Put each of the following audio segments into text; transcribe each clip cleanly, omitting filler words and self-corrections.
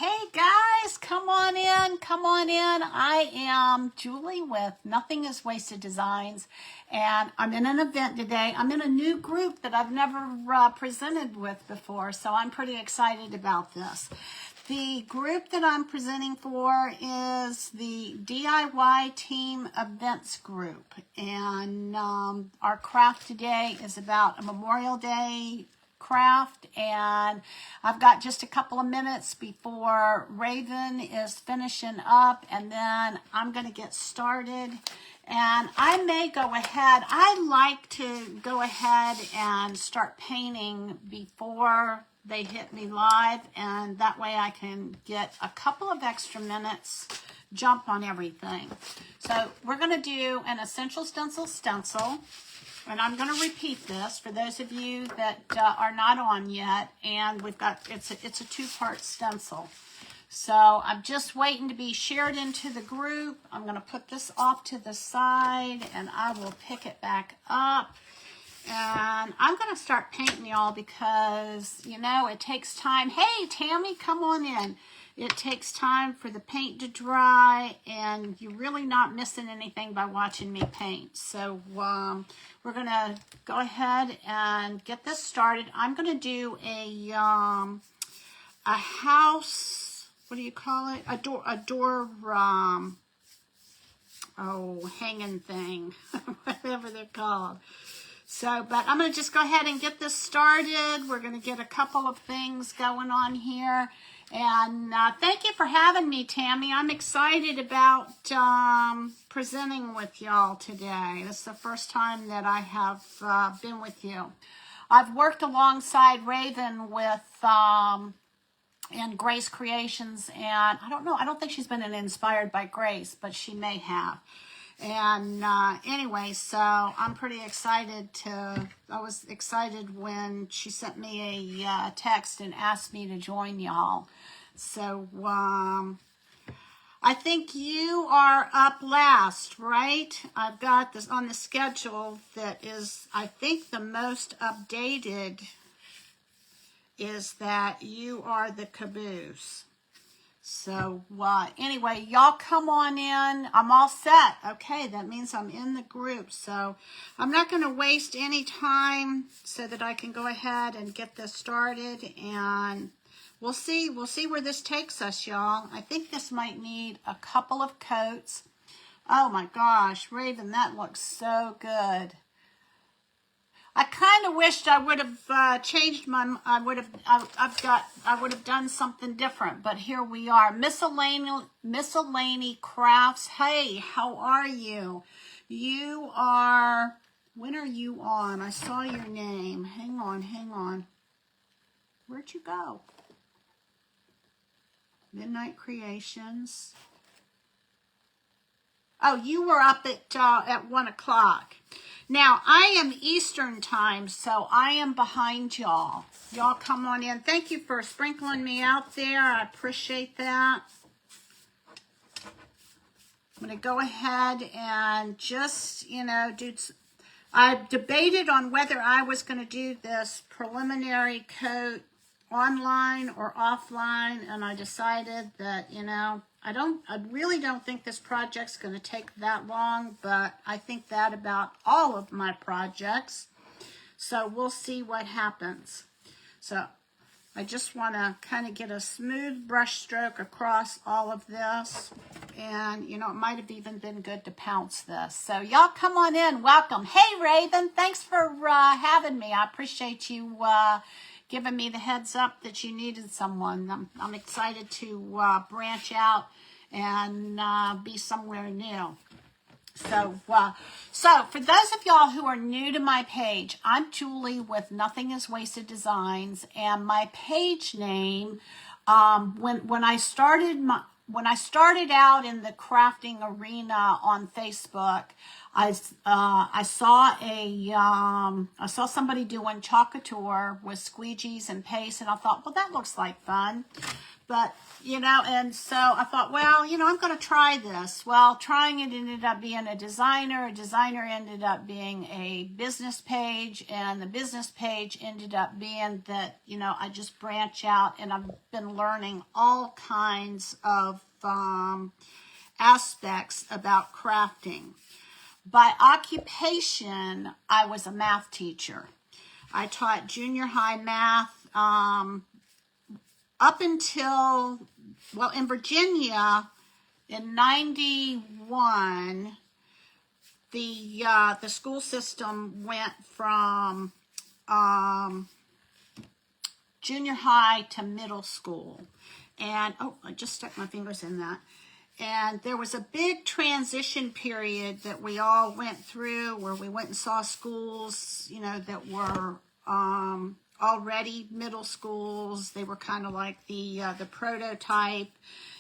Hey guys, come on in, come on in. I am Julie with Nothing is Wasted Designs, and I'm in an event today. I'm in a new group that I've never presented with before, so I'm pretty excited about this. The group that I'm presenting for is the DIY Team Events Group, and our craft today is about a Memorial Day craft, and I've got just a couple of minutes before Raven is finishing up, and then I'm going to get started. And I may go ahead, I like to go ahead and start painting before they hit me live, and that way I can get a couple of extra minutes jump on everything. So we're going to do an essential stencil. And I'm going to repeat this for those of you that are not on yet. And we've got, it's a two-part stencil. So I'm just waiting to be shared into the group. I'm going to put this off to the side and I will pick it back up. And I'm going to start painting y'all because, you know, it takes time. Hey, Tammy, come on in. It takes time for the paint to dry, and you're really not missing anything by watching me paint. So we're going to go ahead and get this started. I'm going to do a house, what do you call it? A door, hanging thing, whatever they're called. So, but I'm going to just go ahead and get this started. We're going to get a couple of things going on here. And thank you for having me, Tammy. I'm excited about presenting with y'all today. This is the first time that I have been with you. I've worked alongside Raven with in Grace Creations, and I don't think she's been inspired by Grace, but she may have. And anyway, so I'm pretty excited I was excited when she sent me a text and asked me to join y'all. So I think you are up last, right? I've got this on the schedule that is, I think the most updated is that you are the caboose. So anyway, y'all come on in. I'm all set. Okay, that means I'm in the group. So I'm not going to waste any time so that I can go ahead and get this started. And we'll see where this takes us, y'all. I think this might need a couple of coats. Oh my gosh, Raven, that looks so good. I kind of wished I would have changed my. I would have done something different. But here we are, Miscellany Crafts. Hey, how are you? You are. When are you on? I saw your name. Hang on. Where'd you go? Midnight Creations. Oh, you were up at 1 o'clock. Now, I am Eastern time, so I am behind y'all. Y'all come on in. Thank you for sprinkling me out there. I appreciate that. I'm going to go ahead and just, I debated on whether I was going to do this preliminary coat online or offline, and I decided that, I really don't think this project's going to take that long, but I think that about all of my projects. So we'll see what happens. So I just want to kind of get a smooth brush stroke across all of this. And, it might have even been good to pounce this. So y'all come on in. Welcome. Hey, Raven. Thanks for having me. I appreciate you giving me the heads up that you needed someone. I'm excited to branch out and be somewhere new. So for those of y'all who are new to my page, I'm Julie with Nothing is Wasted Designs, and my page name, when I started out in the crafting arena on Facebook, I saw somebody doing Chalkature with squeegees and paste, and I thought, well, that looks like fun. But, and so I thought, well, I'm going to try this. Well, trying it ended up being a designer. A designer ended up being a business page. And the business page ended up being that, I just branch out, and I've been learning all kinds of aspects about crafting. By occupation, I was a math teacher. I taught junior high math up until, in Virginia, in 91, the school system went from junior high to middle school. And, I just stuck my fingers in that. And there was a big transition period that we all went through, where we went and saw schools, that were already middle schools. They were kind of like the prototype.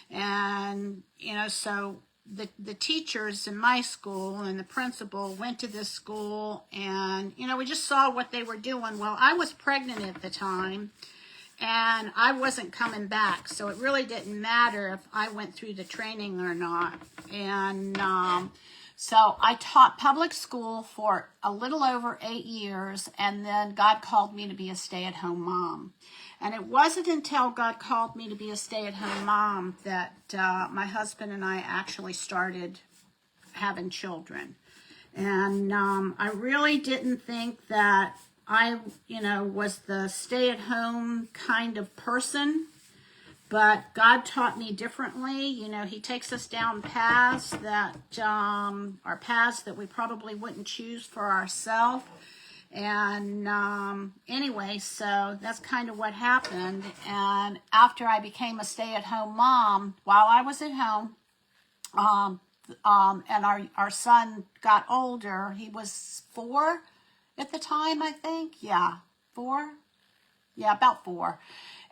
And, so the teachers in my school and the principal went to this school, and, we just saw what they were doing. Well, I was pregnant at the time, and I wasn't coming back, so it really didn't matter if I went through the training or not. And so I taught public school for a little over 8 years, and then God called me to be a stay-at-home mom. And it wasn't until God called me to be a stay-at-home mom that my husband and I actually started having children. And I really didn't think that I, was the stay-at-home kind of person, but God taught me differently. He takes us down paths that are paths that we probably wouldn't choose for ourselves. And anyway, so that's kind of what happened. And after I became a stay-at-home mom, while I was at home, and our son got older, he was 4 at the time, I think. Yeah, 4. Yeah, about 4.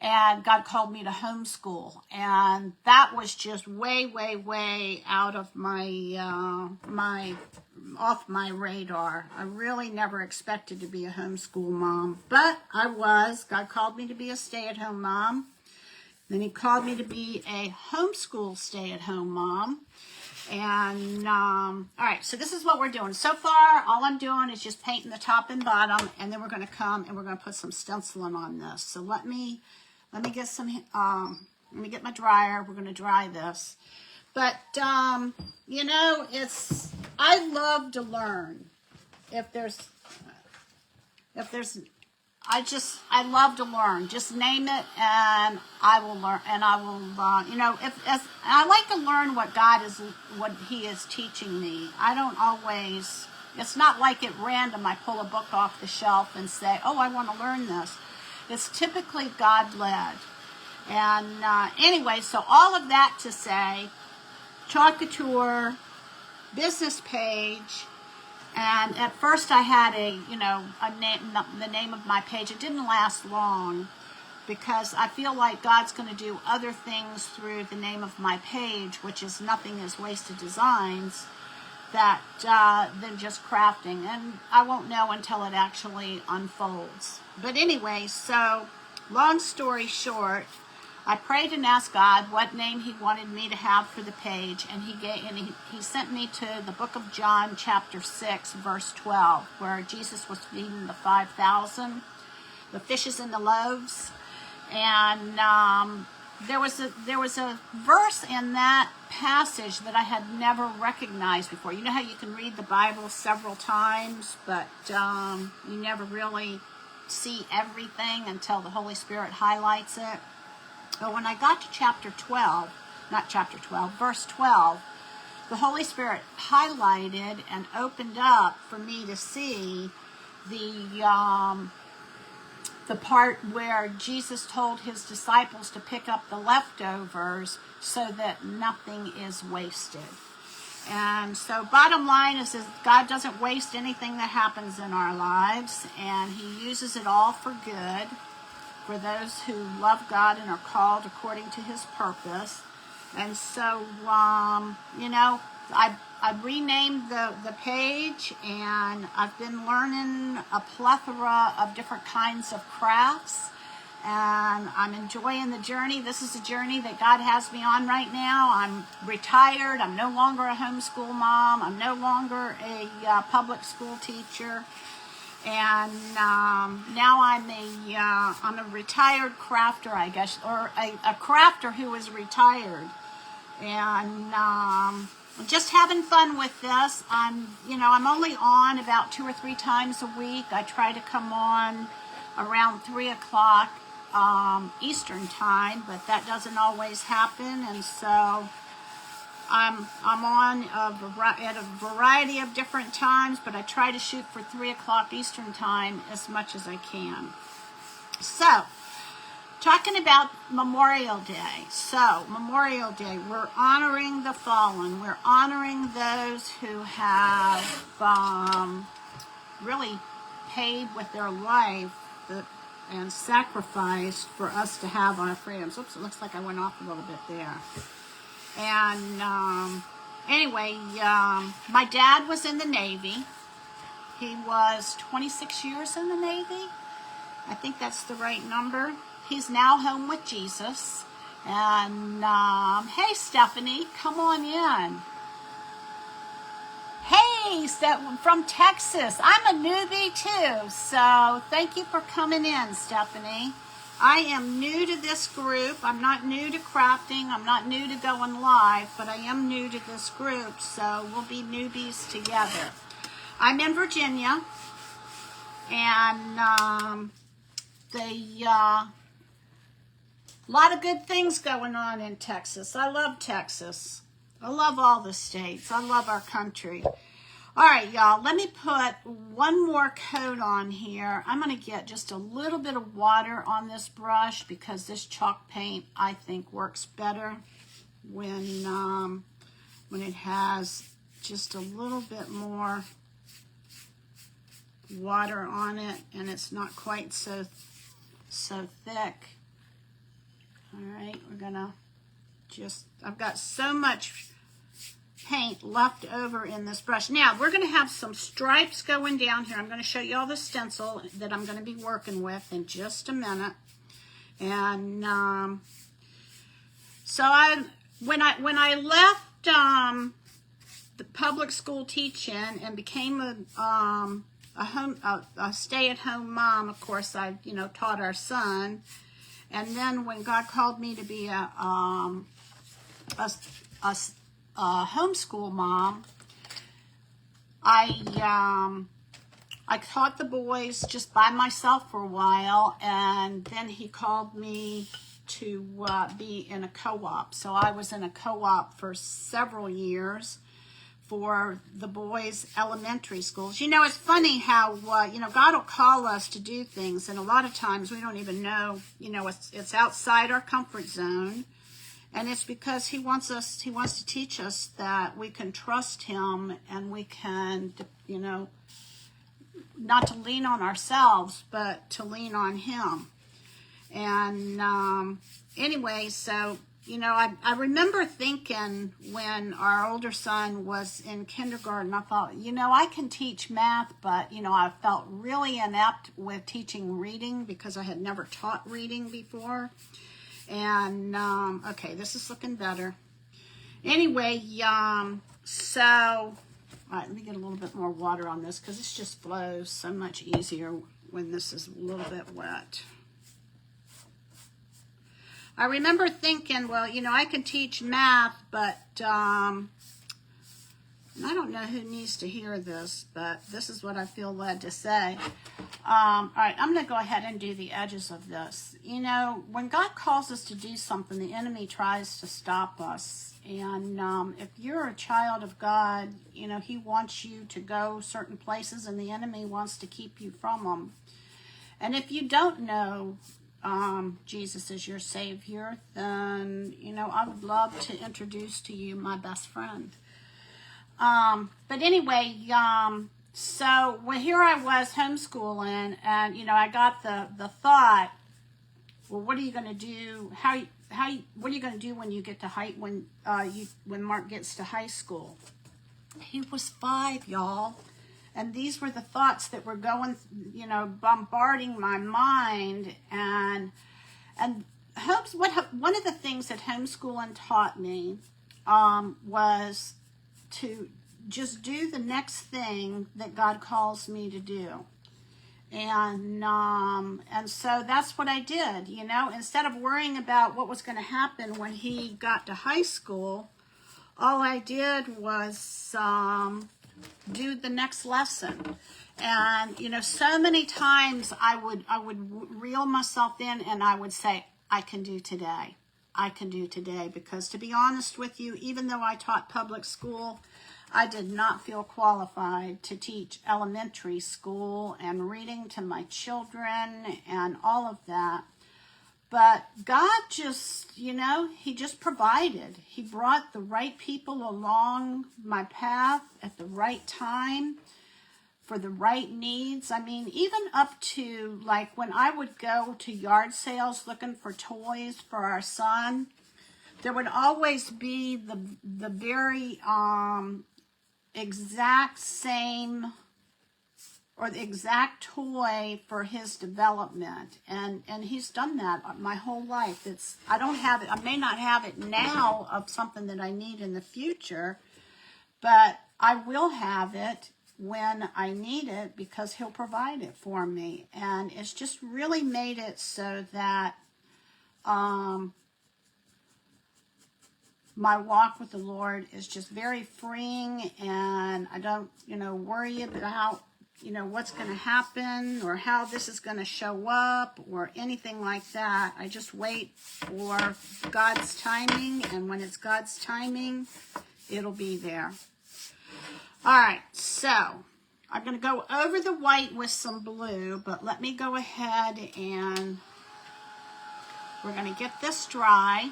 And God called me to homeschool. And that was just way, way, way out of off my radar. I really never expected to be a homeschool mom, but I was. God called me to be a stay-at-home mom. Then he called me to be a homeschool stay-at-home mom. And, all right, so this is what we're doing. So far, all I'm doing is just painting the top and bottom, and then we're going to come and we're going to put some stenciling on this. So let me get some, let me get my dryer. We're going to dry this. But, I love to learn. I love to learn. Just name it, and I will learn. And I will, I like to learn what He is teaching me. I don't always. It's not like at random I pull a book off the shelf and say, "Oh, I want to learn this." It's typically God led. And anyway, so all of that to say, Chalk Couture, business page. And at first I had the name of my page. It didn't last long because I feel like God's going to do other things through the name of my page, which is Nothing is Wasted Designs, than just crafting. And I won't know until it actually unfolds. But anyway, so long story short, I prayed and asked God what name He wanted me to have for the page, and He sent me to the book of John, chapter 6, verse 12, where Jesus was feeding the 5,000, the fishes and the loaves, and there was a verse in that passage that I had never recognized before. You know how you can read the Bible several times, but you never really see everything until the Holy Spirit highlights it. But when I got to verse 12, the Holy Spirit highlighted and opened up for me to see the part where Jesus told His disciples to pick up the leftovers so that nothing is wasted. And so bottom line is God doesn't waste anything that happens in our lives, and He uses it all for good, for those who love God and are called according to His purpose. And so, I've renamed the page, and I've been learning a plethora of different kinds of crafts. and I'm enjoying the journey. This is a journey that God has me on right now. I'm retired. I'm no longer a homeschool mom. I'm no longer a public school teacher. And now I'm a retired crafter, I guess, or a crafter who is retired. And just having fun with this. I'm only on about 2 or 3 times a week. I try to come on around 3 o'clock Eastern time, but that doesn't always happen. And so I'm on at a variety of different times, but I try to shoot for 3 o'clock Eastern time as much as I can. So, talking about Memorial Day. So, Memorial Day, we're honoring the fallen. We're honoring those who have really paid with their life and sacrificed for us to have our freedoms. Oops, it looks like I went off a little bit there. And anyway, my dad was in the Navy. He was 26 years in the Navy. I think that's the right number. He's now home with Jesus. And hey, Stephanie, come on in. Hey, from Texas. I'm a newbie too, so thank you for coming in, Stephanie. I am new to this group. I'm not new to crafting. I'm not new to going live, but I am new to this group, so we'll be newbies together. I'm in Virginia, and a lot of good things going on in Texas. I love Texas. I love all the states. I love our country. All right, y'all, let me put one more coat on here. I'm going to get just a little bit of water on this brush because this chalk paint, I think, works better when it has just a little bit more water on it and it's not quite so thick. All right, we're going to I've got so much paint left over in this brush. Now, we're going to have some stripes going down here. I'm going to show you all the stencil that I'm going to be working with in just a minute. And so when I left the public school teaching and became a stay-at-home mom, of course, I taught our son. And then when God called me to be a homeschool mom, I taught the boys just by myself for a while, and then he called me to be in a co-op. So I was in a co-op for several years for the boys' elementary schools. It's funny how, God will call us to do things, and a lot of times we don't even know, it's outside our comfort zone. And it's because he wants to teach us that we can trust him and we can, not to lean on ourselves, but to lean on him. And anyway, so, I remember thinking when our older son was in kindergarten, I thought, I can teach math, but, I felt really inept with teaching reading because I had never taught reading before. And, okay, this is looking better. Anyway, so, all right, let me get a little bit more water on this because this just flows so much easier when this is a little bit wet. I remember thinking, well, I can teach math, but, I don't know who needs to hear this, but this is what I feel led to say. All right, I'm going to go ahead and do the edges of this. When God calls us to do something, the enemy tries to stop us. And if you're a child of God, he wants you to go certain places, and the enemy wants to keep you from them. And if you don't know Jesus is your Savior, then, I would love to introduce to you my best friend. But anyway, so here I was homeschooling, and I got the thought, well, what are you going to do? What are you going to do when you get to when Mark gets to high school? He was 5, y'all, and these were the thoughts that were going, bombarding my mind, and And one of the things that homeschooling taught me was to just do the next thing that God calls me to do. And so that's what I did, you know. Instead of worrying about what was going to happen when he got to high school, all I did was do the next lesson. And, you know, so many times I would reel myself in and I would say, I can do today. I can do today. Because to be honest with you, even though I taught public school, I did not feel qualified to teach elementary school and reading to my children and all of that. But God just, you know, he just provided. He brought the right people along my path at the right time for the right needs. I mean, even up to like when I would go to yard sales looking for toys for our son, there would always be the very exact same or the exact toy for his development, and he's done that my whole life. I don't have it, I may not have it now of something that I need in the future, but I will have it when I need it because he'll provide it for me. And it's just really made it so that my walk with the Lord is just very freeing, and I don't, you know, worry about, you know, what's going to happen or how this is going to show up or anything like that. I just wait for God's timing, and when it's God's timing, it'll be there. All right, so I'm going to go over the white with some blue, but let me go ahead and we're going to get this dry.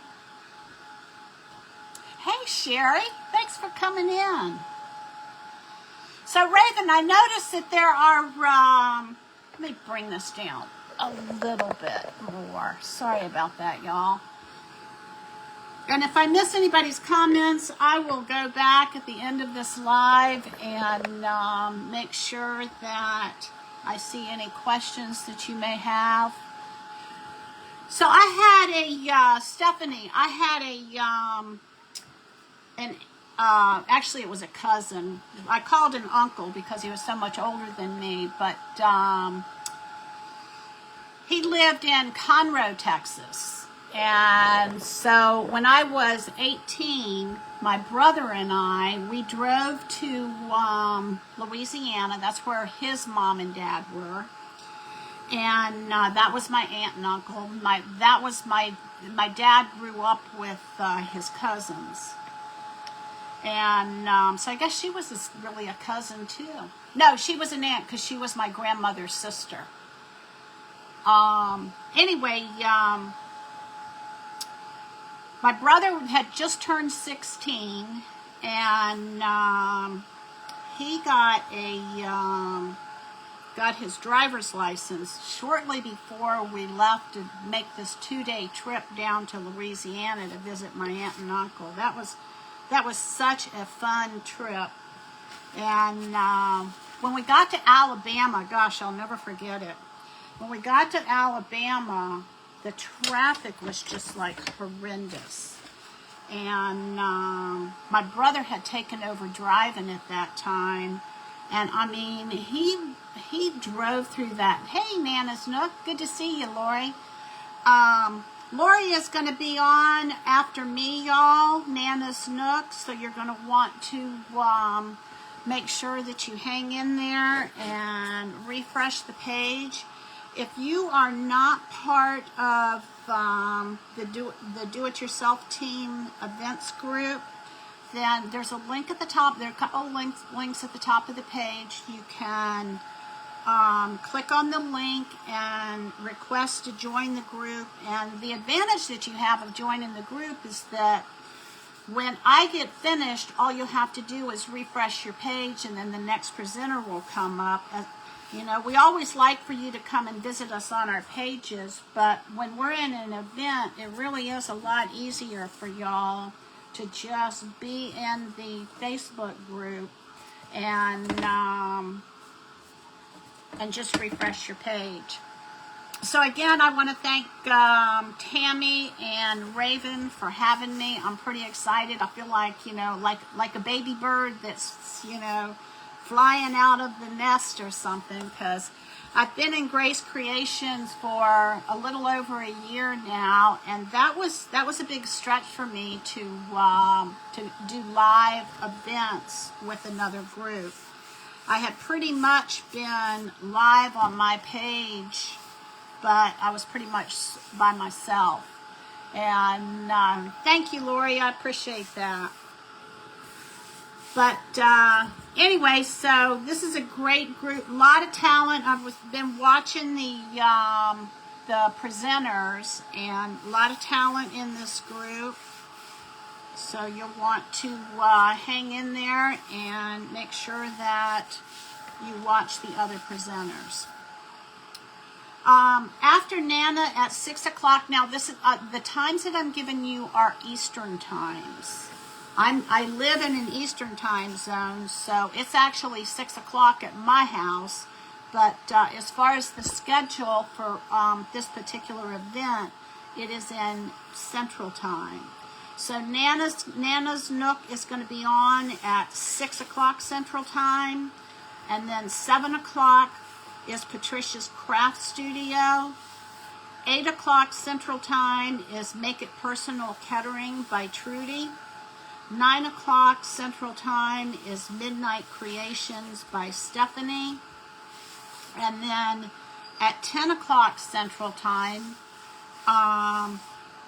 Hey, Sherry, thanks for coming in. So, Raven, I noticed that there are, let me bring this down a little bit more. Sorry about that, y'all. And if I miss anybody's comments, I will go back at the end of this live and make sure that I see any questions that you may have. So I had a, Stephanie, I had actually it was a cousin. I called him uncle because he was so much older than me, but he lived in Conroe, Texas. And so when I was 18, my brother and I, we drove to Louisiana. That's where his mom and dad were. And that was my aunt and uncle. My dad grew up with his cousins. And so I guess she was really a cousin too. No, she was an aunt because she was my grandmother's sister. Anyway, my brother had just turned 16, and he got his driver's license shortly before we left to make this 2-day trip down to Louisiana to visit my aunt and uncle. That was such a fun trip. And when we got to Alabama, gosh, I'll never forget it. When we got to Alabama, the traffic was just like horrendous. And my brother had taken over driving at that time. And I mean, he drove through that. Hey, Nana's Nook. Good to see you, Lori. Lori is going to be on after me, y'all, Nana's Nook. So you're going to want to make sure that you hang in there and refresh the page. If you are not part of the Do-It-Yourself Team events group, then there's a link at the top. There are a couple of links at the top of the page. You can click on the link and request to join the group. And the advantage that you have of joining the group is that when I get finished, all you'll have to do is refresh your page, and then the next presenter will come up. You know, we always like for you to come and visit us on our pages, but when we're in an event, it really is a lot easier for y'all to just be in the Facebook group and just refresh your page. So again, I want to thank Tammy and Raven for having me. I'm pretty excited. I feel like, like a baby bird that's, flying out of the nest or something, because I've been in Grace Creations for a little over a year now, and that was a big stretch for me to do live events with another group. I had pretty much been live on my page, but I was pretty much by myself. And thank you, Lori. I appreciate that. But anyway, so this is a great group, a lot of talent. I've been watching the presenters, and a lot of talent in this group. So you'll want to hang in there and make sure that you watch the other presenters. After Nana at 6 o'clock. Now, this is the times that I'm giving you are Eastern times. I live in an Eastern time zone, so it's actually 6 o'clock at my house. But as far as the schedule for this particular event, it is in Central time. So Nana's Nook is going to be on at 6 o'clock Central time, and then 7 o'clock is Patricia's Craft Studio. 8 o'clock Central Time is Make It Personal Kettering by Trudy. 9 o'clock Central Time is Midnight Creations by Stephanie. And then at 10 o'clock Central Time,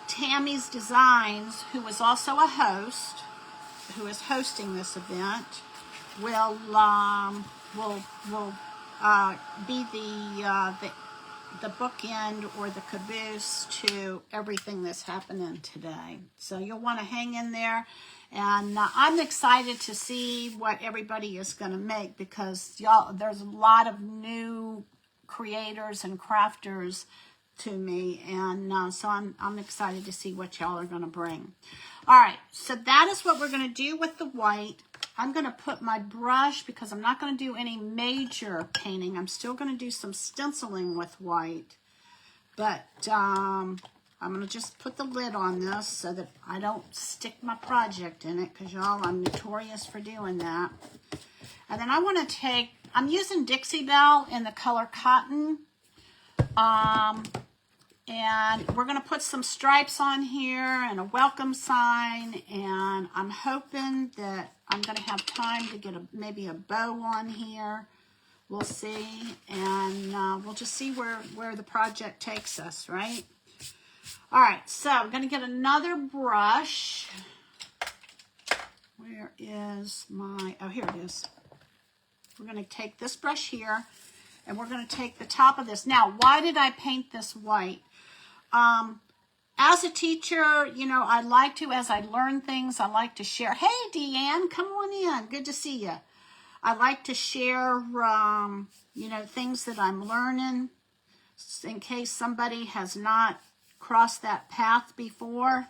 Tammy's Designs, who is also a host, who is hosting this event, will be the bookend or the caboose to everything that's happening today. So you'll want to hang in there, and I'm excited to see what everybody is going to make, because there's a lot of new creators and crafters to me, and so I'm excited to see what y'all are going to bring. All right, so that is what we're going to do with the white. I'm going to put my brush, because I'm not going to do any major painting. I'm still going to do some stenciling with white. But I'm going to just put the lid on this so that I don't stick my project in it, because y'all, I'm notorious for doing that. And then I want to take, I'm using Dixie Belle in the color Cotton. And we're going to put some stripes on here and a welcome sign. And I'm hoping that I'm going to have time to get maybe a bow on here. We'll see. And we'll just see where the project takes us, right? All right, so I'm going to get another brush. Where is my, oh, here it is. We're going to take this brush here, and we're going to take the top of this. Now, why did I paint this white? As a teacher, I like to, as I learn things, I like to share. Hey, Deanne, come on in. Good to see you. I like to share, things that I'm learning in case somebody has not crossed that path before.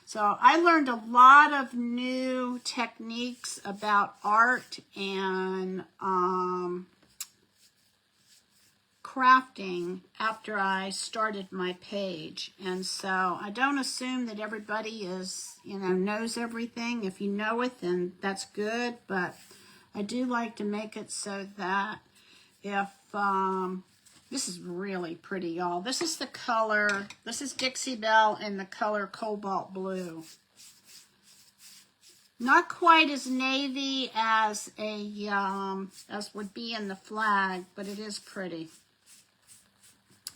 So I learned a lot of new techniques about art and crafting after I started my page. And so I don't assume that everybody is, knows everything. If you know it, then that's good. But I do like to make it so that if, this is really pretty, y'all. This is the color, this is Dixie Belle in the color Cobalt Blue. Not quite as navy as as would be in the flag, but it is pretty.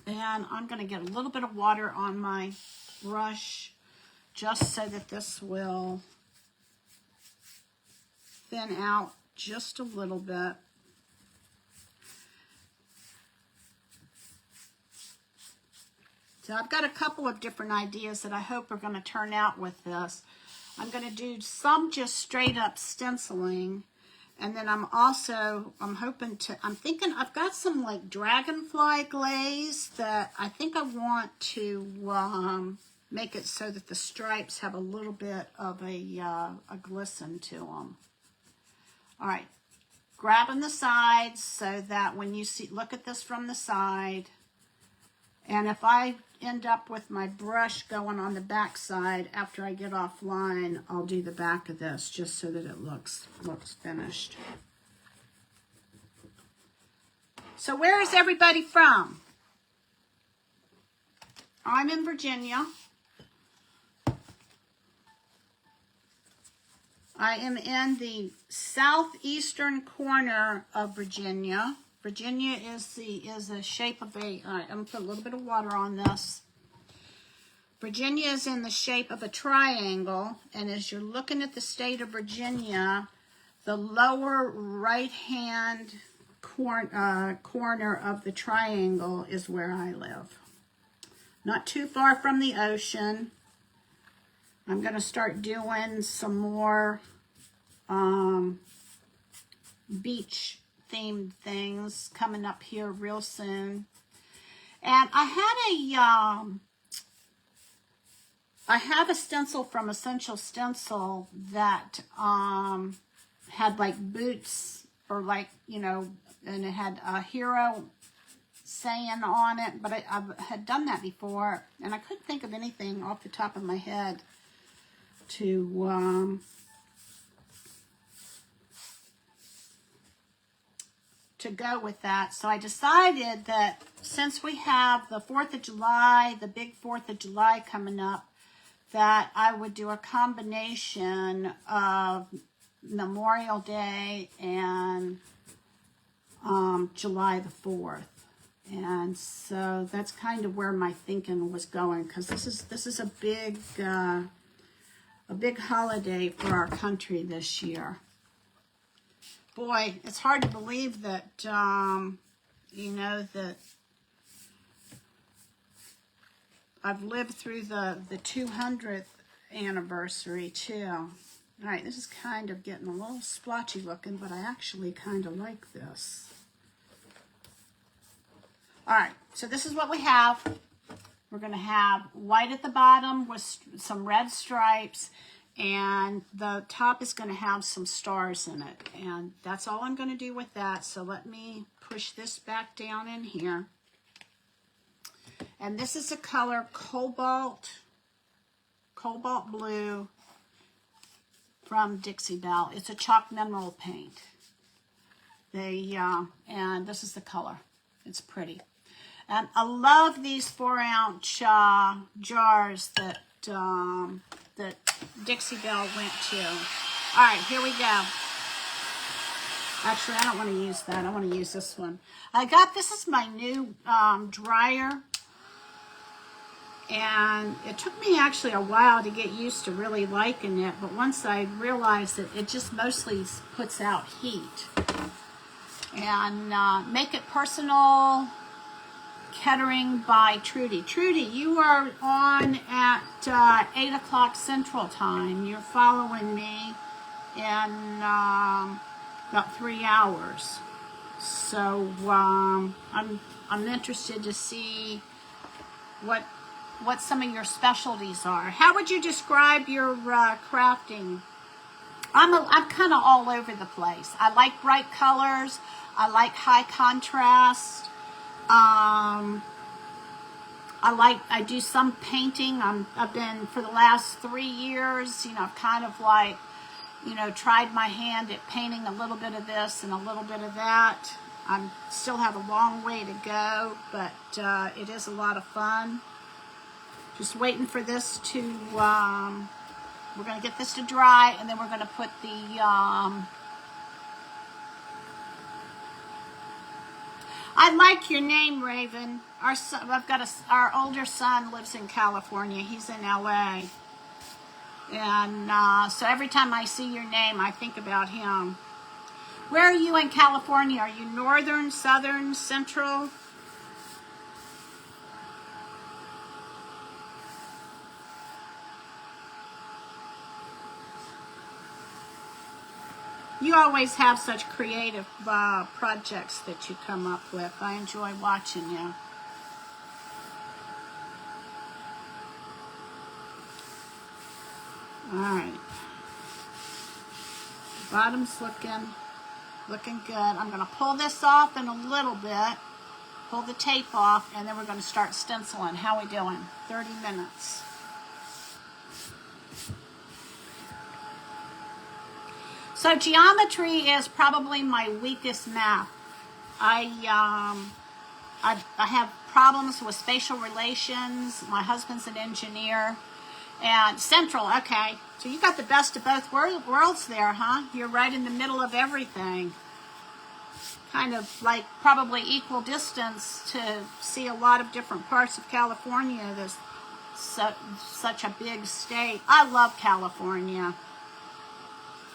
And I'm going to get a little bit of water on my brush just so that this will thin out just a little bit. So I've got a couple of different ideas that I hope are going to turn out with this. I'm going to do some just straight up stenciling. And then I'm thinking I've got some like dragonfly glaze that I think I want to make it so that the stripes have a little bit of a glisten to them. All right, grabbing the sides so that when you look at this from the side, And if I end up with my brush going on the back side after I get offline, I'll do the back of this just so that it looks finished. So where is everybody from? I'm in Virginia. I am in the southeastern corner of Virginia. Virginia is the shape of a, all right, I'm gonna put a little bit of water on this. Virginia is in the shape of a triangle, and as you're looking at the state of Virginia, the lower right-hand corner of the triangle is where I live. Not too far from the ocean. I'm going to start doing some more beach themed things coming up here real soon. And I have a stencil from Essential Stencil that had like boots, or like, you know, and it had a hero saying on it, but I had done that before, and I couldn't think of anything off the top of my head to go with that. So I decided that since we have the 4th of July, the big 4th of July coming up, that I would do a combination of Memorial Day and July the 4th. And so that's kind of where my thinking was going, because this is a big holiday for our country this year. Boy, it's hard to believe that you know, that I've lived through the 200th anniversary too. All right, this is kind of getting a little splotchy looking, but I actually kind of like this. All right, so this is what we have. We're going to have white at the bottom with some red stripes, and the top is going to have some stars in it. And that's all I'm going to do with that. So let me push this back down in here. And this is the color Cobalt Blue from Dixie Belle. It's a chalk mineral paint. And this is the color. It's pretty. And I love these 4-ounce jars that that Dixie Belle went to. All right, here we go. Actually, I don't want to use that. I want to use this one. This is my new dryer. And it took me actually a while to get used to really liking it. But once I realized that it just mostly puts out heat. And Make It Personal, Kettering by Trudy. Trudy, you are on at 8 o'clock Central Time. You're following me in about 3 hours. So I'm interested to see what some of your specialties are. How would you describe your crafting? I'm kind of all over the place. I like bright colors. I like high contrast. I do some painting. I've been, for the last 3 years, you know, I've kind of like, you know, tried my hand at painting a little bit of this and a little bit of that. I still have a long way to go, but it is a lot of fun. Just waiting for this to, we're going to get this to dry, and then we're going to put the, I like your name, Raven. Our older son lives in California. He's in LA. And so every time I see your name, I think about him. Where are you in California? Are you northern, southern, central? You always have such creative projects that you come up with. I enjoy watching you. All right. Bottom's looking good. I'm going to pull this off in a little bit. pull the tape off, and then we're going to start stenciling. How we doing? 30 minutes. So geometry is probably my weakest math. I have problems with spatial relations. My husband's an engineer. And central, okay. So you got the best of both worlds there, huh? You're right in the middle of everything. Kind of like probably equal distance to see a lot of different parts of California. There's such a big state. I love California.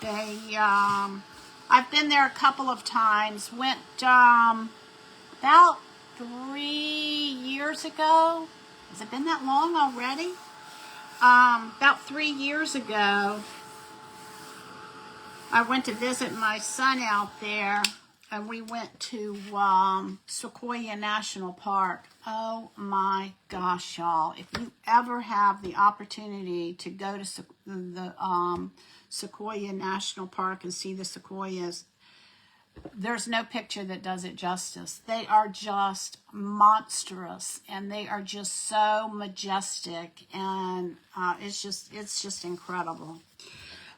I've been there a couple of times. Went about 3 years ago. Has it been that long already? About 3 years ago, I went to visit my son out there, and we went to Sequoia National Park. Oh my gosh, y'all. If you ever have the opportunity to go to the Sequoia National Park and see the sequoias, there's no picture that does it justice. They are just monstrous, and they are just so majestic, and it's just incredible.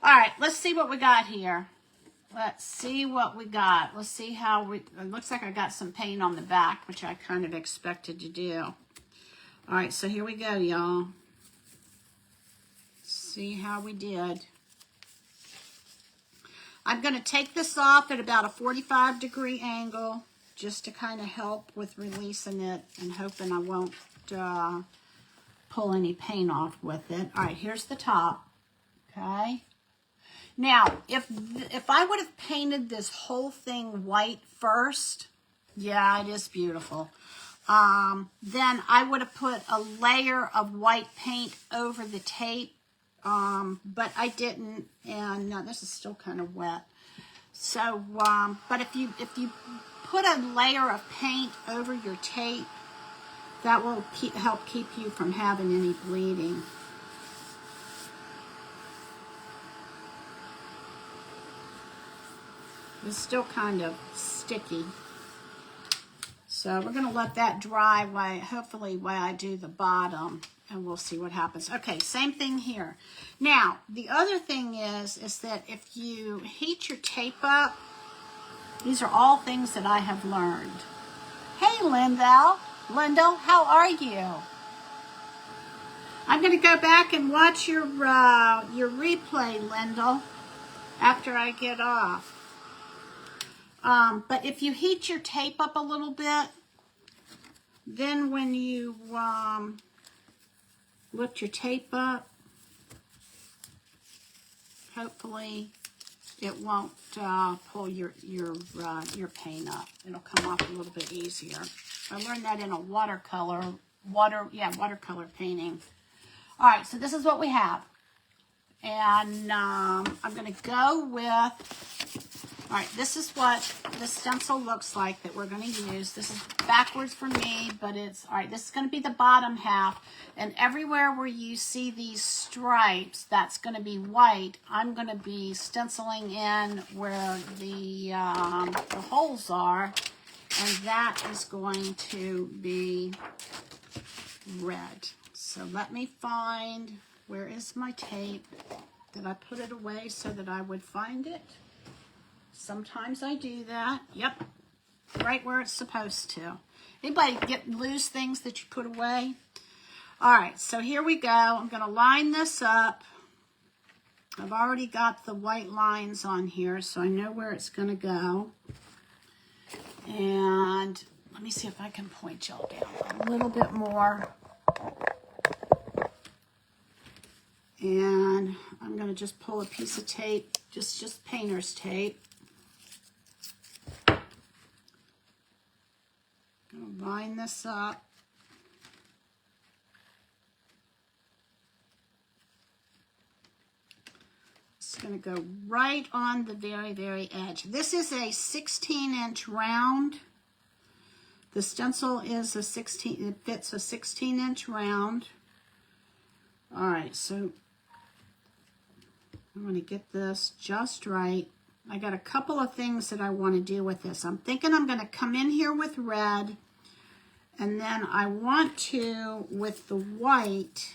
All right, let's see what we got here. Let's see what we got. Let's see how it looks like I got some paint on the back, which I kind of expected to do. All right, so here we go, y'all. See how we did. I'm going to take this off at about a 45-degree angle just to kind of help with releasing it and hoping I won't pull any paint off with it. All right, here's the top, okay? Now, if I would have painted this whole thing white first, yeah, it is beautiful. Then I would have put a layer of white paint over the tape. But I didn't, and this is still kind of wet. So, but if you put a layer of paint over your tape, that will help keep you from having any bleeding. It's still kind of sticky. So we're going to let that dry hopefully while I do the bottom. And we'll see what happens. Okay, same thing here. Now, the other thing is that if you heat your tape up, these are all things that I have learned. Hey, Lindell, how are you? I'm going to go back and watch your replay, Lindell, after I get off. But if you heat your tape up a little bit, then when you lift your tape up, hopefully it won't pull your paint up. It'll come off a little bit easier. I learned that in a watercolor painting. All right, so this is what we have. And I'm going to go with, all right, this is what the stencil looks like that we're going to use. This is backwards for me, but it's, all right, this is going to be the bottom half. And everywhere where you see these stripes, that's going to be white. I'm going to be stenciling in where the holes are. And that is going to be red. So let me find, where is my tape? Did I put it away so that I would find it? Sometimes I do that. Yep, right where it's supposed to. Anybody lose things that you put away? All right, so here we go. I'm going to line this up. I've already got the white lines on here, so I know where it's going to go. And let me see if I can point y'all down a little bit more. And I'm going to just pull a piece of tape, just painter's tape. I'm going to line this up. It's going to go right on the very, very edge. This is a 16-inch round. The stencil is it fits a 16-inch round. All right, so I'm going to get this just right. I got a couple of things that I want to do with this. I'm thinking I'm going to come in here with red. And then I want to, with the white,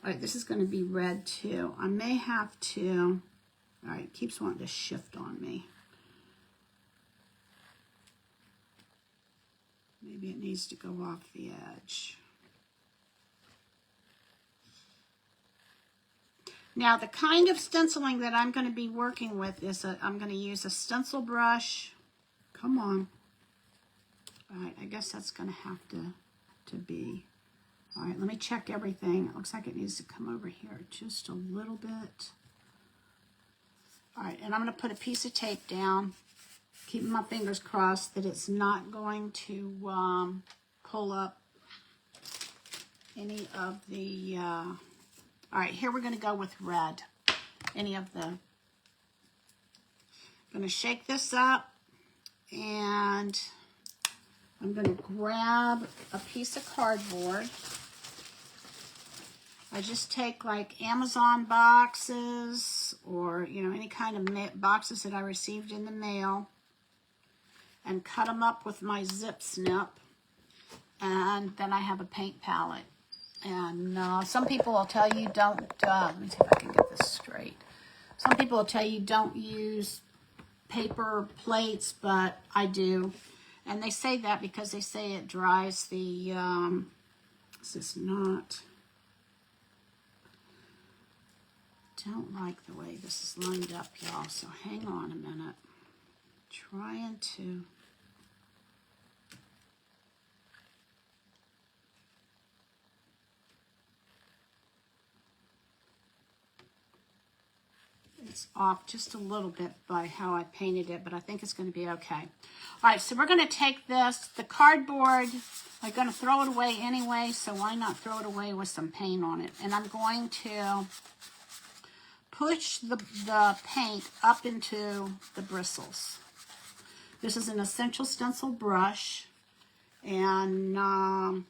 all right, this is going to be red too. I may have to, all right, it keeps wanting to shift on me. Maybe it needs to go off the edge. Now, the kind of stenciling that I'm going to be working with is I'm going to use a stencil brush. Come on. All right, I guess that's going to have to be. All right, let me check everything. It looks like it needs to come over here just a little bit. All right, and I'm going to put a piece of tape down, keeping my fingers crossed that it's not going to pull up any of the, all right, here we're going to go with red. I'm going to shake this up, and I'm going to grab a piece of cardboard. I just take like Amazon boxes or, you know, any kind of boxes that I received in the mail and cut them up with my zip snip. And then I have a paint palette. And some people will tell you don't, let me see if I can get this straight. Some people will tell you don't use paper plates, but I do. And they say that because they say it dries the, this is not, don't like the way this is lined up, y'all, so hang on a minute. Trying to, it's off just a little bit by how I painted it, but I think it's going to be okay. All right, so we're going to take this, the cardboard, I'm going to throw it away anyway, so why not throw it away with some paint on it? And I'm going to push the paint up into the bristles. This is an Essential Stencil brush, and I'm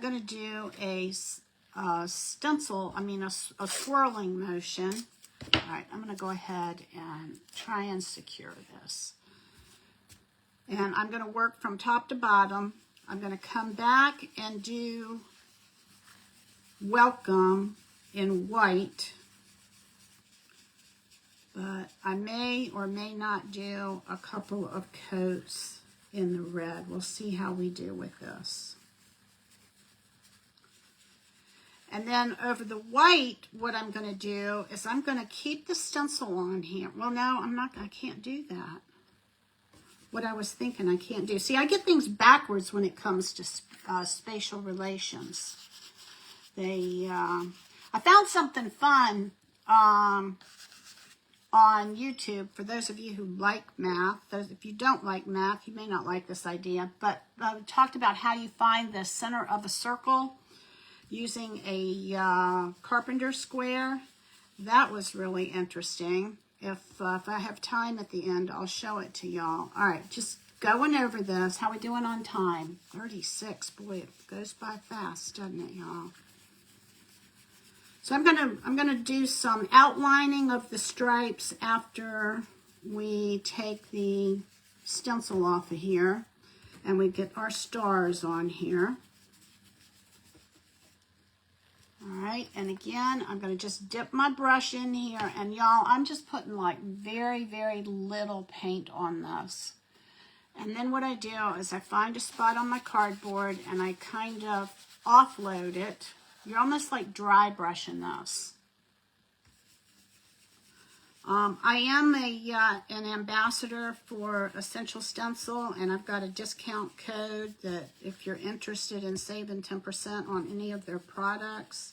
going to do a stencil, a swirling motion. All right, I'm going to go ahead and try and secure this. And I'm going to work from top to bottom. I'm going to come back and do Welcome in white. But I may or may not do a couple of coats in the red. We'll see how we do with this. And then over the white, what I'm going to do is I'm going to keep the stencil on here. Well, no, I can't do that. What I was thinking I can't do. See, I get things backwards when it comes to spatial relations. I found something fun on YouTube for those of you who like math. If you don't like math, you may not like this idea, but I talked about how you find the center of a circle using a carpenter square. That was really interesting. If I have time at the end, I'll show it to y'all. All right, just going over this. How we doing on time? 36. Boy, it goes by fast, doesn't it, y'all? So I'm gonna do some outlining of the stripes after we take the stencil off of here and we get our stars on here. All right, and again, I'm going to just dip my brush in here, and y'all, I'm just putting like very, very little paint on this. And then what I do is I find a spot on my cardboard and I kind of offload it. You're almost like dry brushing this. I am an ambassador for Essential Stencil, and I've got a discount code that if you're interested in saving 10% on any of their products,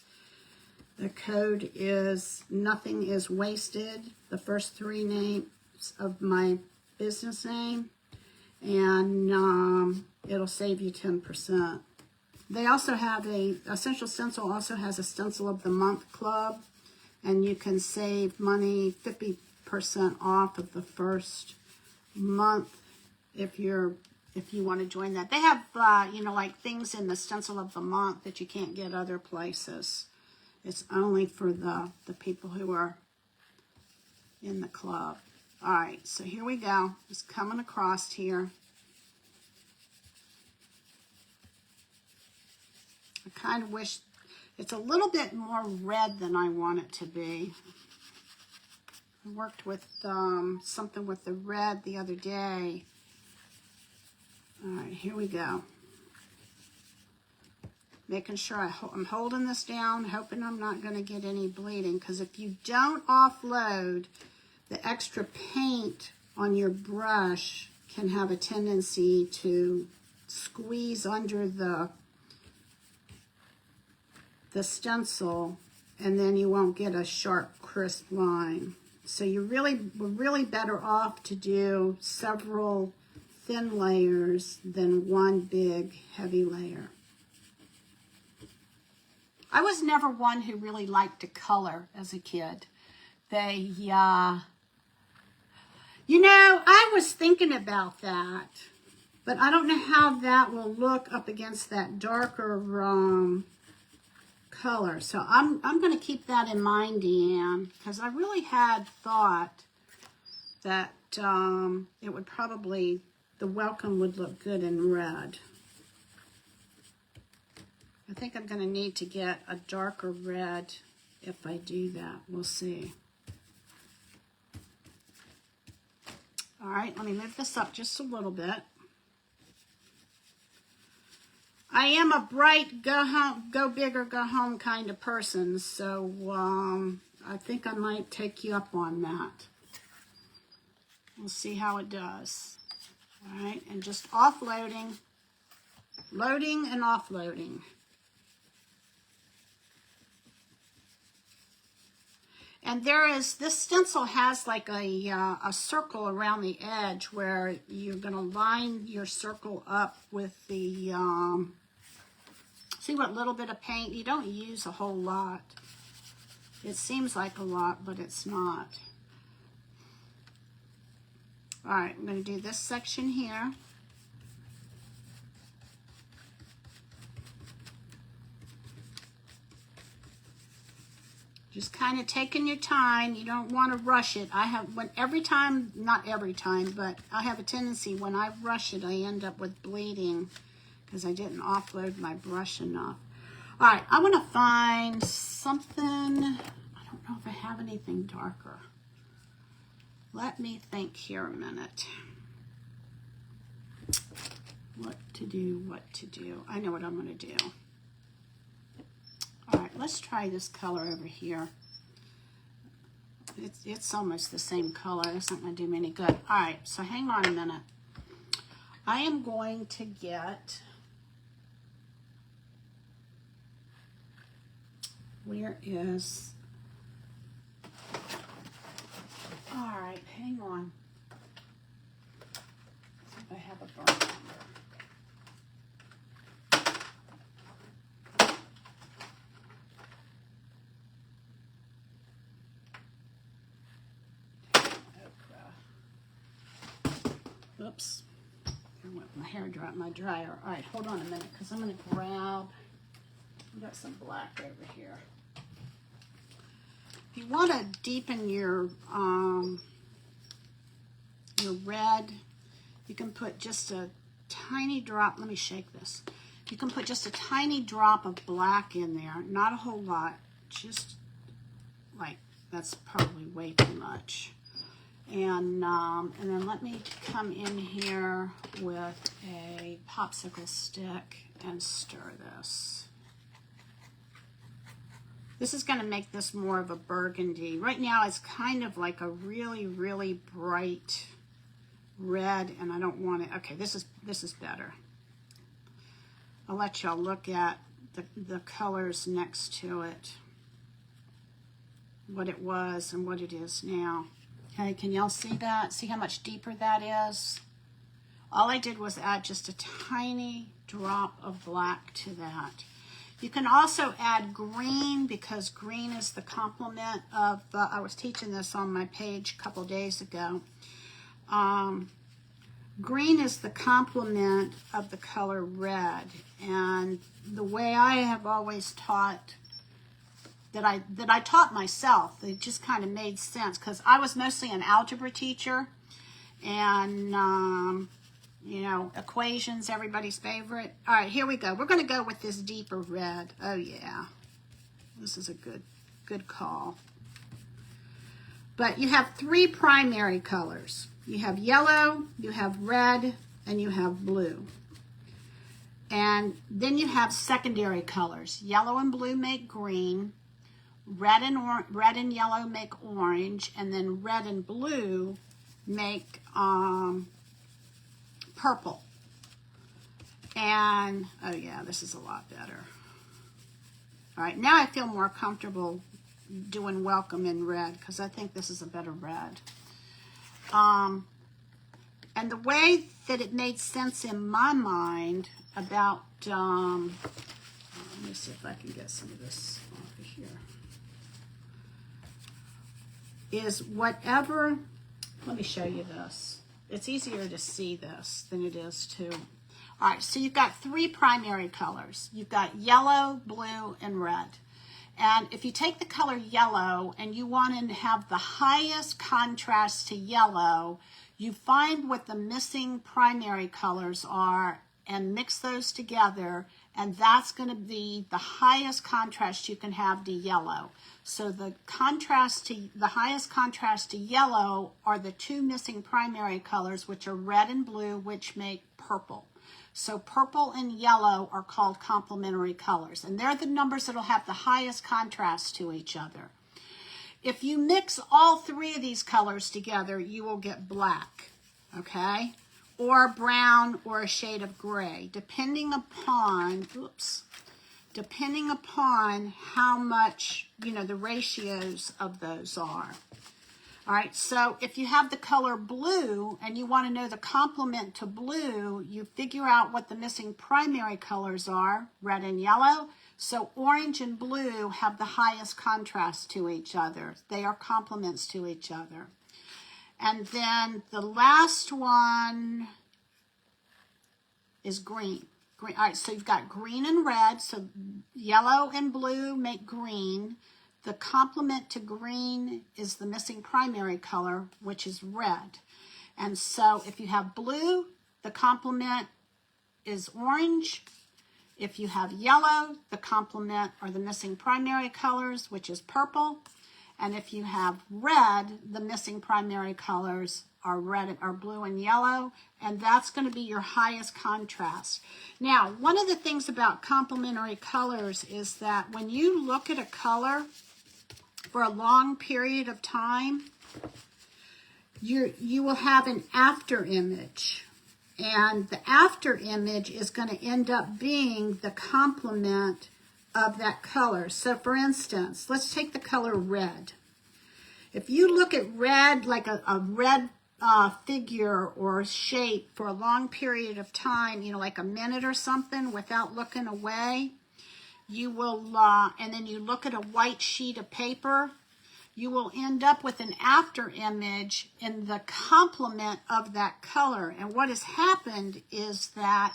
the code is Nothing Is Wasted, the first 3 names of my business name, and it'll save you 10%. They also have Essential Stencil also has a Stencil of the Month club, and you can save money, 50% off of the first month if you want to join that. They have, like things in the Stencil of the Month that you can't get other places. It's only for the people who are in the club. All right, so here we go. Just coming across here. I kind of wish it's a little bit more red than I want it to be. I worked with something with the red the other day. All right, here we go. Making sure I'm holding this down, hoping I'm not going to get any bleeding, because if you don't offload, the extra paint on your brush can have a tendency to squeeze under the stencil, and then you won't get a sharp, crisp line. So we're really better off to do several thin layers than one big heavy layer. I was never one who really liked to color as a kid. You know, I was thinking about that, but I don't know how that will look up against that darker color. So I'm going to keep that in mind, Deanne, because I really had thought that it would probably, the welcome would look good in red. I think I'm going to need to get a darker red if I do that. We'll see. All right, let me move this up just a little bit. I am a bright, go home, go big or go home kind of person, so I think I might take you up on that. We'll see how it does. All right, and just offloading, loading and offloading. And this stencil has like a circle around the edge where you're going to line your circle up with the, see what little bit of paint? You don't use a whole lot. It seems like a lot, but it's not. All right, I'm going to do this section here. Just kind of taking your time. You don't want to rush it. I have, not every time, but I have a tendency when I rush it, I end up with bleeding because I didn't offload my brush enough. All right, I want to find something. I don't know if I have anything darker. Let me think here a minute. What to do. I know what I'm going to do. All right, let's try this color over here. It's almost the same color. It's not going to do me any good. All right, so hang on a minute. I am going to get, where is, all right, hang on. See if I have a burn number. Oops, I went my hair dry, my dryer. All right, hold on a minute, because I'm going to grab, I've got some black over here. If you want to deepen your red, you can put just a tiny drop, let me shake this. You can put just a tiny drop of black in there, not a whole lot, just like, that's probably way too much. And then let me come in here with a popsicle stick and stir this. This is going to make this more of a burgundy. Right now it's kind of like a really, really bright red, and I don't want it. Okay, this is better. I'll let y'all look at the colors next to it, what it was and what it is now. Okay, can y'all see that? See how much deeper that is? All I did was add just a tiny drop of black to that. You can also add green, because green is the complement of, I was teaching this on my page a couple days ago. Green is the complement of the color red. And the way I have always taught, that I taught myself, it just kind of made sense, because I was mostly an algebra teacher, and You know, equations, everybody's favorite. All right, here we go. We're going to go with this deeper red. Oh, yeah. This is a good call. But you have three primary colors. You have yellow, you have red, and you have blue. And then you have secondary colors. Yellow and blue make green. Red and yellow make orange. And then red and blue make purple. And, oh yeah, this is a lot better. All right, now I feel more comfortable doing welcome in red because I think this is a better red. And the way that it made sense in my mind about, let me see if I can get some of this off of here, is whatever, let me show you this. It's easier to see this than it is to, all right, so you've got three primary colors. You've got yellow, blue, and red. And if you take the color yellow and you want to have the highest contrast to yellow, you find what the missing primary colors are and mix those together, and that's going to be the highest contrast you can have to yellow. So the highest contrast to yellow are the two missing primary colors, which are red and blue, which make purple. So purple and yellow are called complementary colors, and they're the numbers that will have the highest contrast to each other. If you mix all three of these colors together, you will get black, okay? Or brown or a shade of gray, depending upon how much, the ratios of those are. All right, so if you have the color blue and you want to know the complement to blue, you figure out what the missing primary colors are, red and yellow. So orange and blue have the highest contrast to each other. They are complements to each other. And then the last one is green. All right, so you've got green and red. So yellow and blue make green. The complement to green is the missing primary color, which is red. And so if you have blue, the complement is orange. If you have yellow, the complement are the missing primary colors, which is purple. And if you have red, the missing primary colors are blue and yellow, and that's going to be your highest contrast. Now, one of the things about complementary colors is that when you look at a color for a long period of time, you will have an after image. And the after image is going to end up being the complement of that color. So for instance, let's take the color red. If you look at red, like a red figure or shape for a long period of time, like a minute or something without looking away, you will, and then you look at a white sheet of paper, you will end up with an after image in the complement of that color. And what has happened is that,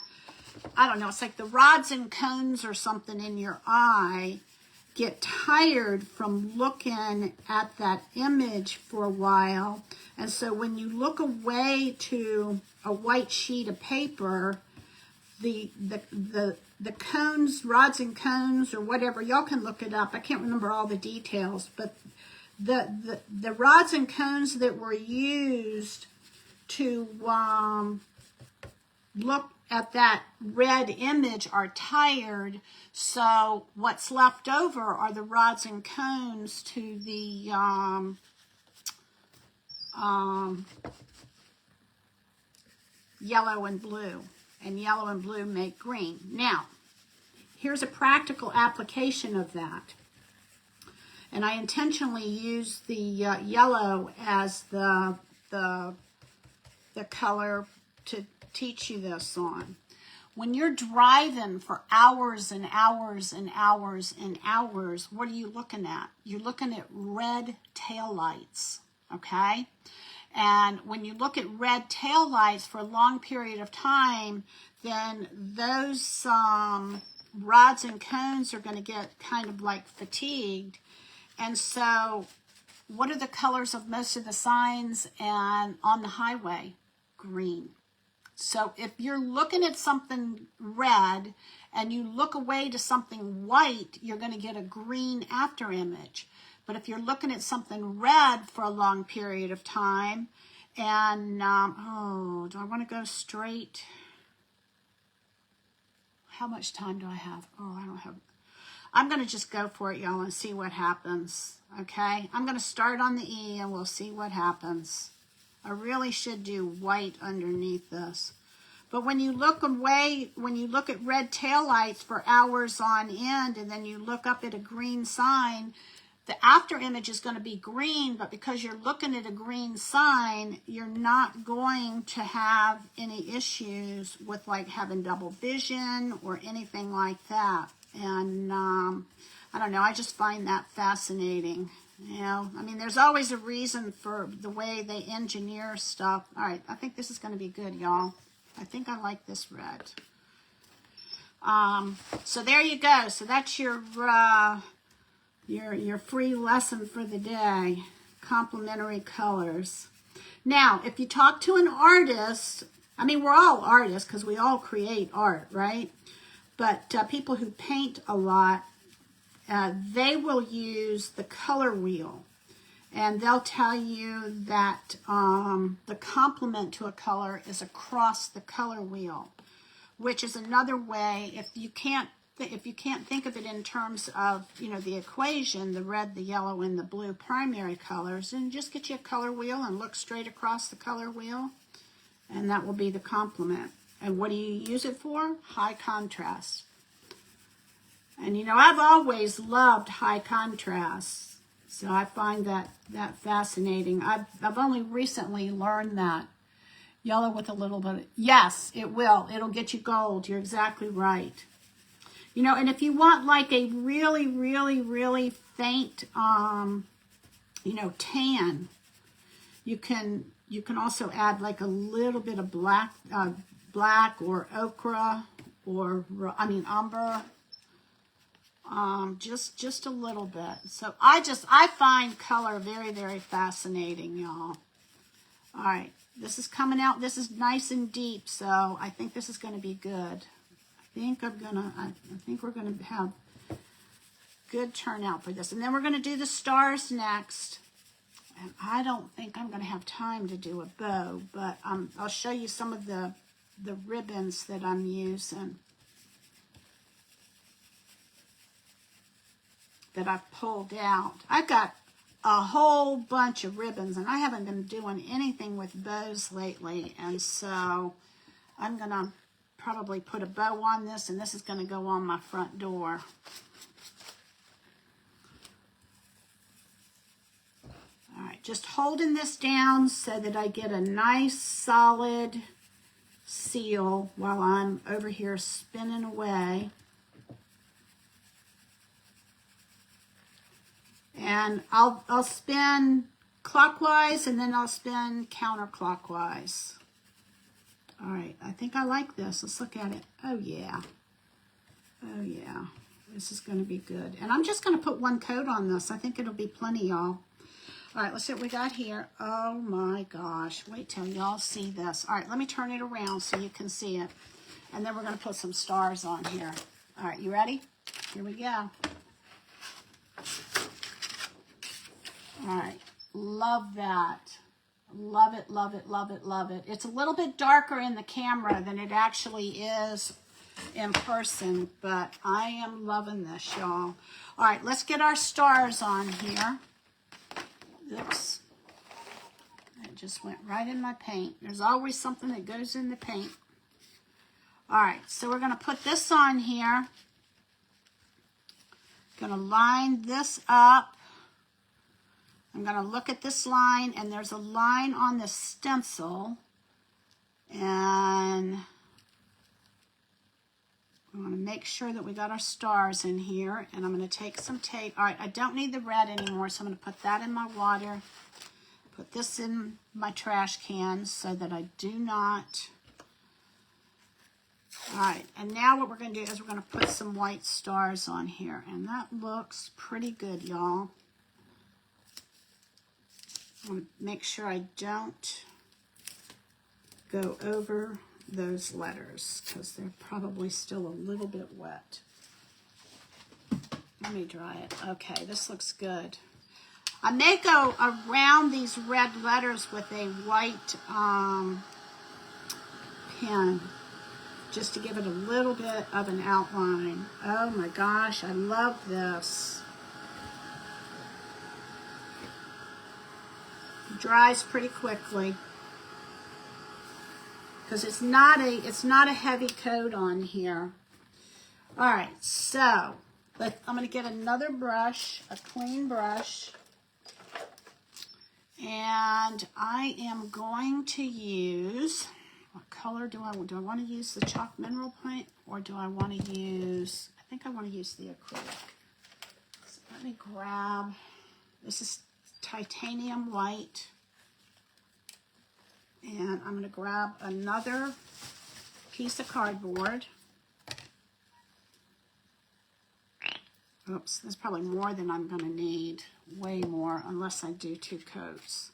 I don't know, it's like the rods and cones or something in your eye get tired from looking at that image for a while. And so when you look away to a white sheet of paper, the cones, rods and cones or whatever, y'all can look it up. I can't remember all the details, but the rods and cones that were used to look at that red image are tired, so what's left over are the rods and cones to the yellow and blue, and yellow and blue make green. Now, here's a practical application of that. And I intentionally use the yellow as the color to teach you this on. When you're driving for hours and hours and hours and hours, what are you looking at? You're looking at red taillights, okay? And when you look at red taillights for a long period of time, then those rods and cones are going to get kind of like fatigued. And so what are the colors of most of the signs and on the highway? Green. So if you're looking at something red and you look away to something white, you're going to get a green after image. But if you're looking at something red for a long period of time, and, oh, do I want to go straight? How much time do I have? Oh, I don't have. I'm going to just go for it, y'all, and see what happens. Okay? I'm going to start on the E, and we'll see what happens. I really should do white underneath this. But when you look away, when you look at red taillights for hours on end, and then you look up at a green sign, the after image is going to be green, but because you're looking at a green sign, you're not going to have any issues with like having double vision or anything like that. And I don't know, I just find that fascinating. You know, I mean, there's always a reason for the way they engineer stuff. All right, I think this is going to be good, y'all. I think I like this red. So there you go. So that's your free lesson for the day. Complementary colors. Now, if you talk to an artist, I mean, we're all artists because we all create art, right? But people who paint a lot, they will use the color wheel. And they'll tell you that the complement to a color is across the color wheel, which is another way, if you can't think of it in terms of, you know, the equation, the red, the yellow, and the blue primary colors, then just get you a color wheel and look straight across the color wheel, and that will be the complement. And what do you use it for? High contrast. And, you know, I've always loved high contrast. So I find that fascinating. I've only recently learned that. Yellow with a little bit. Yes, it will. It'll get you gold. You're exactly right. You know, and if you want like a really, really, really faint, you know, tan, you can also add like a little bit of black or ochre or, I mean, umber. Just a little bit. So I find color very, very fascinating, y'all. All right, this is coming out. This is nice and deep, so I think this is going to be good. I think we're gonna have good turnout for this, and then we're going to do the stars next. And I don't think I'm going to have time to do a bow, but I'll show you some of the ribbons that I'm using, that I've pulled out. I've got a whole bunch of ribbons, and I haven't been doing anything with bows lately, and so I'm gonna probably put a bow on this, and this is gonna go on my front door. All right, just holding this down so that I get a nice solid seal while I'm over here spinning away. And I'll spin clockwise, and then I'll spin counterclockwise. All right, I think I like this. Let's look at it. Oh, yeah. Oh, yeah. This is going to be good. And I'm just going to put one coat on this. I think it'll be plenty, y'all. All right, let's see what we got here. Oh, my gosh. Wait till y'all see this. All right, let me turn it around so you can see it. And then we're going to put some stars on here. All right, you ready? Here we go. All right, love that. Love it, love it, love it, love it. It's a little bit darker in the camera than it actually is in person, but I am loving this, y'all. All right, let's get our stars on here. Oops. It just went right in my paint. There's always something that goes in the paint. All right, so we're going to put this on here. Going to line this up. I'm going to look at this line, and there's a line on the stencil, and we want to make sure that we got our stars in here, and I'm going to take some tape. All right, I don't need the red anymore, so I'm going to put that in my water, put this in my trash can so that I do not. All right, and now what we're going to do is we're going to put some white stars on here, and that looks pretty good, y'all. I want to make sure I don't go over those letters because they're probably still a little bit wet. Let me dry it. Okay, this looks good. I may go around these red letters with a white pen just to give it a little bit of an outline. Oh my gosh, I love this. It dries pretty quickly because it's not a heavy coat on here. All right, so I'm going to get another brush, a clean brush, and I am going to use, what color do I want to use the chalk mineral paint, or do I want to use, I think I want to use the acrylic. So let me grab, this is titanium white, and I'm going to grab another piece of cardboard. Oops, there's probably more than I'm going to need, way more, unless I do 2 coats.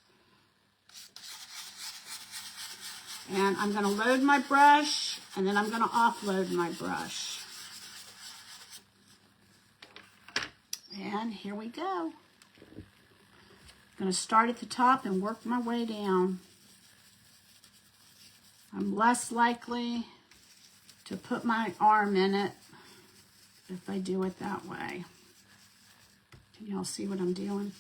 And I'm going to load my brush, and then I'm going to offload my brush. And here we go. I'm going to start at the top and work my way down. I'm less likely to put my arm in it if I do it that way. Can y'all see what I'm doing?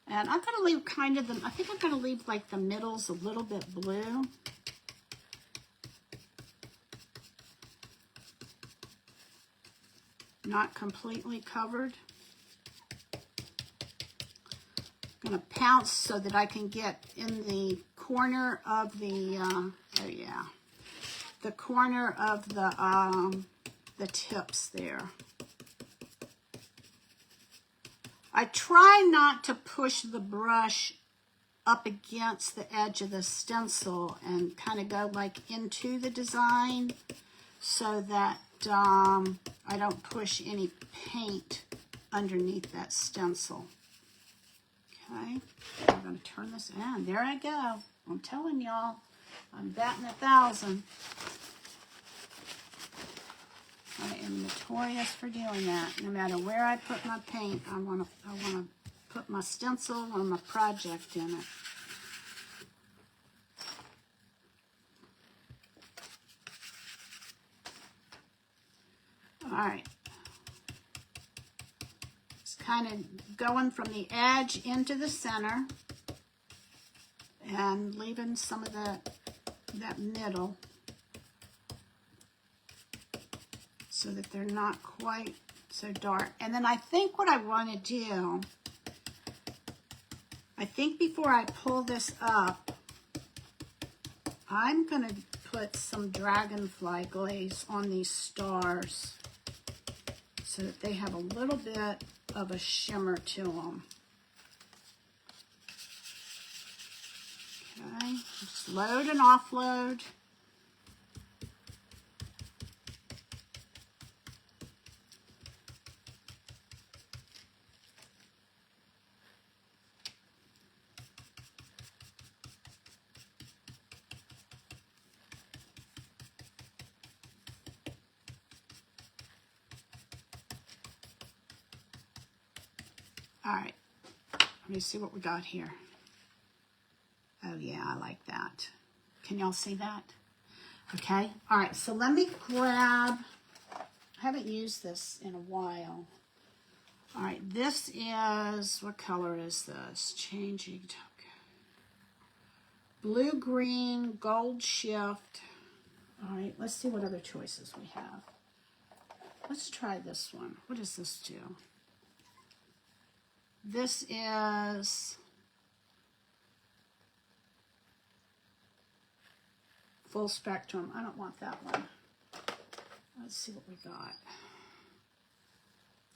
And I'm going to leave kind of I think I'm going to leave like the middles a little bit blue. Not completely covered. I'm going to pounce so that I can get in the corner of the, the corner of the tips there. I try not to push the brush up against the edge of the stencil and kind of go like into the design so that I don't push any paint underneath that stencil. Okay, I'm going to turn this in. There I go. I'm telling y'all, I'm batting 1,000. I am notorious for doing that. No matter where I put my paint, I want to put my stencil or my project in it. All right. It's kind of going from the edge into the center and leaving some of that middle so that they're not quite so dark. And then I think what I want to do, I think before I pull this up, I'm going to put some dragonfly glaze on these stars so that they have a little bit of a shimmer to them. Okay, just load and offload. All right, let me see what we got here. Oh yeah, I like that. Can y'all see that? Okay, all right, so let me grab, I haven't used this in a while. All right, this is, what color is this? Changing, okay. Blue, green, gold shift. All right, let's see what other choices we have. Let's try this one. What does this do? This is full spectrum. I don't want that one. Let's see what we got.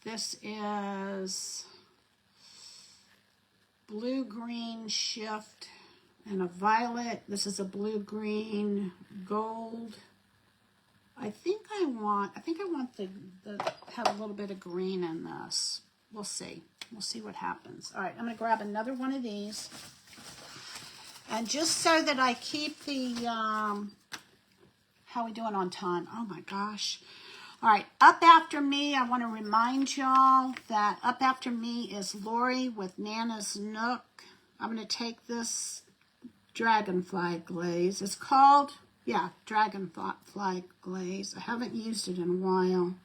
This is blue-green shift and a violet. This is a blue-green gold. I think I want the have a little bit of green in this. We'll see. We'll see what happens. All right, I'm going to grab another one of these. And just so that I keep the, how are we doing on time? Oh my gosh. All right, up after me, I want to remind y'all that up after me is Lori with Nana's Nook. I'm going to take this Dragonfly glaze. It's called, yeah, Dragonfly glaze. I haven't used it in a while.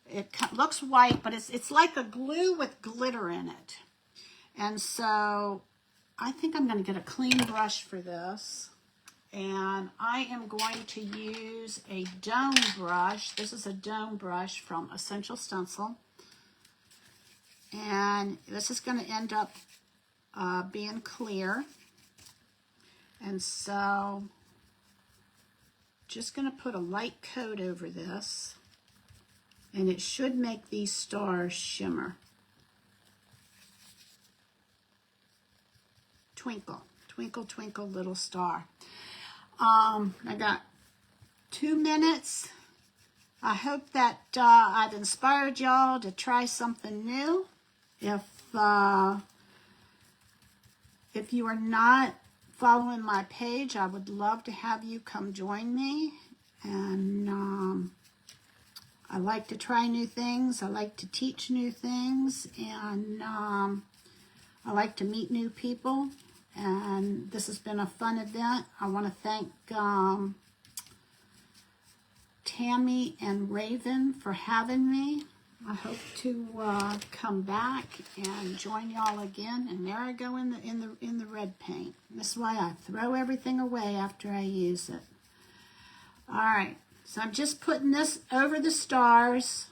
It looks white, but it's like a glue with glitter in it. And so I think I'm going to get a clean brush for this. And I am going to use a dome brush. This is a dome brush from Essential Stencil. And this is going to end up being clear. And so just going to put a light coat over this. And it should make these stars shimmer. Twinkle, twinkle, twinkle, little star. I got 2 minutes. I hope that I've inspired y'all to try something new. If you are not following my page, I would love to have you come join me. And I like to try new things. I like to teach new things. And I like to meet new people. And this has been a fun event. I want to thank Tammy and Raven for having me. I hope to come back and join y'all again. And there I go in the red paint. This is why I throw everything away after I use it. All right, so I'm just putting this over the stars.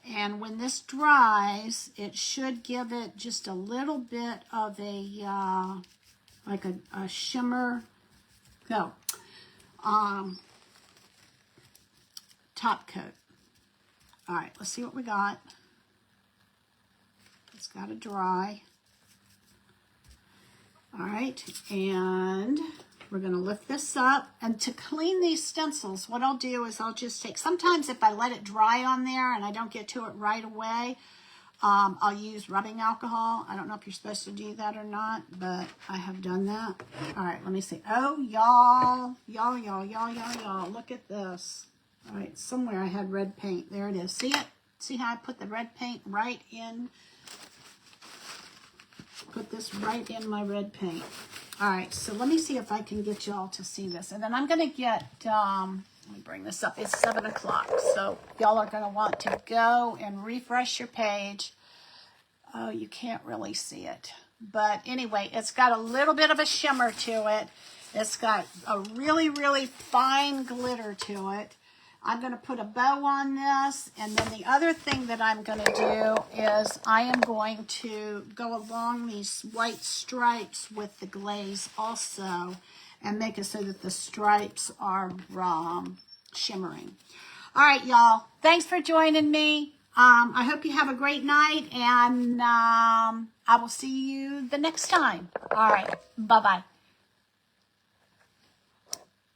And when this dries, it should give it just a little bit of a, like a shimmer, top coat. All right, let's see what we got. It's got to dry. All right, and we're going to lift this up. And to clean these stencils, what I'll do is I'll just take, sometimes if I let it dry on there and I don't get to it right away, I'll use rubbing alcohol. I don't know if you're supposed to do that or not, but I have done that. All right, let me see. Oh, y'all, look at this. All right, somewhere I had red paint. There it is. See it? See how I put the red paint right in? Put this right in my red paint. All right, so let me see if I can get y'all to see this. And then I'm going to get, let me bring this up. It's 7 o'clock, so y'all are going to want to go and refresh your page. Oh, you can't really see it. But anyway, it's got a little bit of a shimmer to it. It's got a really, really fine glitter to it. I'm going to put a bow on this, and then the other thing that I'm going to do is I am going to go along these white stripes with the glaze also and make it so that the stripes are shimmering. All right, y'all. Thanks for joining me. I hope you have a great night, and I will see you the next time. All right. Bye-bye.